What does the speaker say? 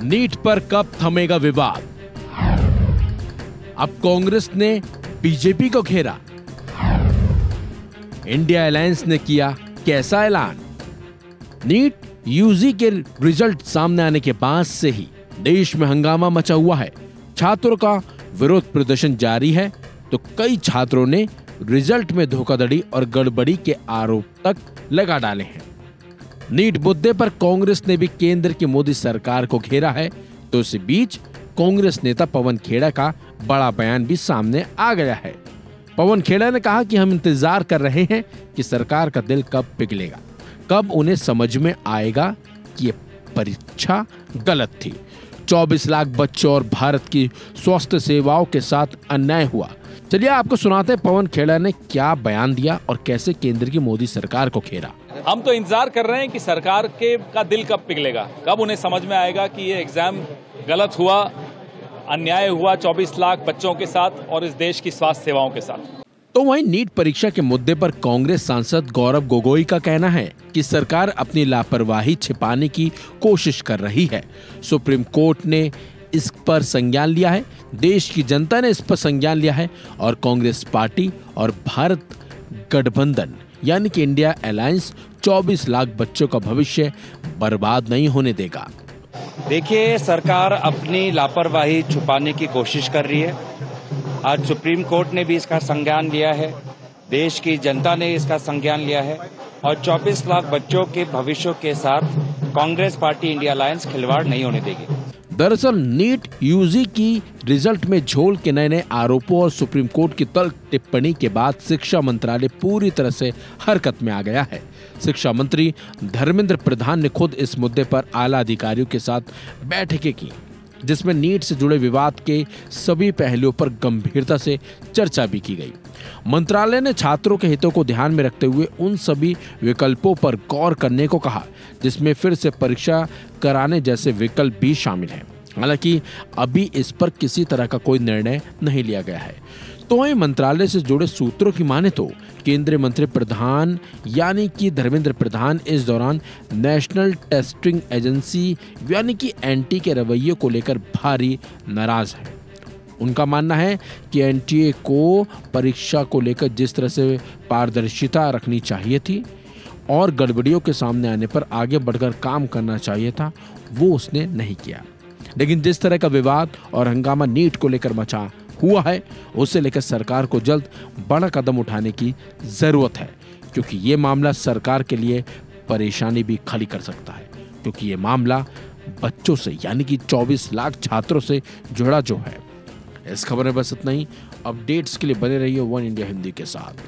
NEET पर कब थमेगा विवाद? अब कांग्रेस ने बीजेपी को घेरा। इंडिया अलायंस ने किया कैसा ऐलान? नीट यूजी के रिजल्ट सामने आने के बाद से ही देश में हंगामा मचा हुआ है। छात्रों का विरोध प्रदर्शन जारी है तो कई छात्रों ने रिजल्ट में धोखाधड़ी और गड़बड़ी के आरोप तक लगा डाले हैं। नीट मुद्दे पर कांग्रेस ने भी केंद्र की मोदी सरकार को घेरा है तो इसी बीच कांग्रेस नेता पवन खेड़ा का बड़ा बयान भी सामने आ गया है। पवन खेड़ा ने कहा कि हम इंतजार कर रहे हैं कि सरकार का दिल कब पिघलेगा, कब उन्हें समझ में आएगा कि ये परीक्षा गलत थी। 24 लाख बच्चों और भारत की स्वास्थ्य सेवाओं के साथ अन्याय हुआ। चलिए आपको सुनाते हैं पवन खेड़ा ने क्या बयान दिया और कैसे केंद्र की मोदी सरकार को घेरा। हम तो इंतजार कर रहे हैं कि सरकार का दिल कब पिघलेगा, कब उन्हें समझ में आएगा कि ये एग्जाम गलत हुआ, अन्याय हुआ 24 लाख बच्चों के साथ और इस देश की स्वास्थ्य सेवाओं के साथ। तो वहीं नीट परीक्षा के मुद्दे पर कांग्रेस सांसद गौरव गोगोई का कहना है कि सरकार अपनी लापरवाही छिपाने की कोशिश कर रही है। सुप्रीम कोर्ट ने इस पर संज्ञान लिया है, देश की जनता ने इस पर संज्ञान लिया है और कांग्रेस पार्टी और भारत गठबंधन यानी कि इंडिया अलायंस 24 लाख बच्चों का भविष्य बर्बाद नहीं होने देगा। देखिए, सरकार अपनी लापरवाही छुपाने की कोशिश कर रही है। आज सुप्रीम कोर्ट ने भी इसका संज्ञान लिया है, देश की जनता ने इसका संज्ञान लिया है और 24 लाख बच्चों के भविष्य के साथ कांग्रेस पार्टी इंडिया अलायंस खिलवाड़ नहीं होने देगी। दरअसल नीट यूजी की रिजल्ट में झोल के नए आरोपों और सुप्रीम कोर्ट की तल्ख टिप्पणी के बाद शिक्षा मंत्रालय पूरी तरह से हरकत में आ गया है। शिक्षा मंत्री धर्मेंद्र प्रधान ने खुद इस मुद्दे पर आला अधिकारियों के साथ बैठकें की, जिसमें नीट से जुड़े विवाद के सभी पहलुओं पर गंभीरता से चर्चा भी की गई। मंत्रालय ने छात्रों के हितों को ध्यान में रखते हुए उन सभी विकल्पों पर गौर करने को कहा जिसमें फिर से परीक्षा कराने जैसे विकल्प भी शामिल हैं। हालांकि अभी इस पर किसी तरह का कोई निर्णय नहीं लिया गया है। तो वहीं मंत्रालय से जुड़े सूत्रों की माने तो केंद्रीय मंत्री प्रधान यानी कि धर्मेंद्र प्रधान इस दौरान नेशनल टेस्टिंग एजेंसी यानी कि एनटी के रवैये को लेकर भारी नाराज हैं। उनका मानना है कि एनटीए को परीक्षा को लेकर जिस तरह से पारदर्शिता रखनी चाहिए थी और गड़बड़ियों के सामने आने पर आगे बढ़कर काम करना चाहिए था, वो उसने नहीं किया। लेकिन जिस तरह का विवाद और हंगामा नीट को लेकर मचा हुआ है, उसे लेकर सरकार को जल्द बड़ा कदम उठाने की जरूरत है, क्योंकि ये मामला सरकार के लिए परेशानी भी खड़ी कर सकता है, क्योंकि ये मामला बच्चों से यानी कि 24 लाख छात्रों से जुड़ा जो है। इस खबर में बस इतना ही। अपडेट्स के लिए बने रहिए वन इंडिया हिंदी के साथ।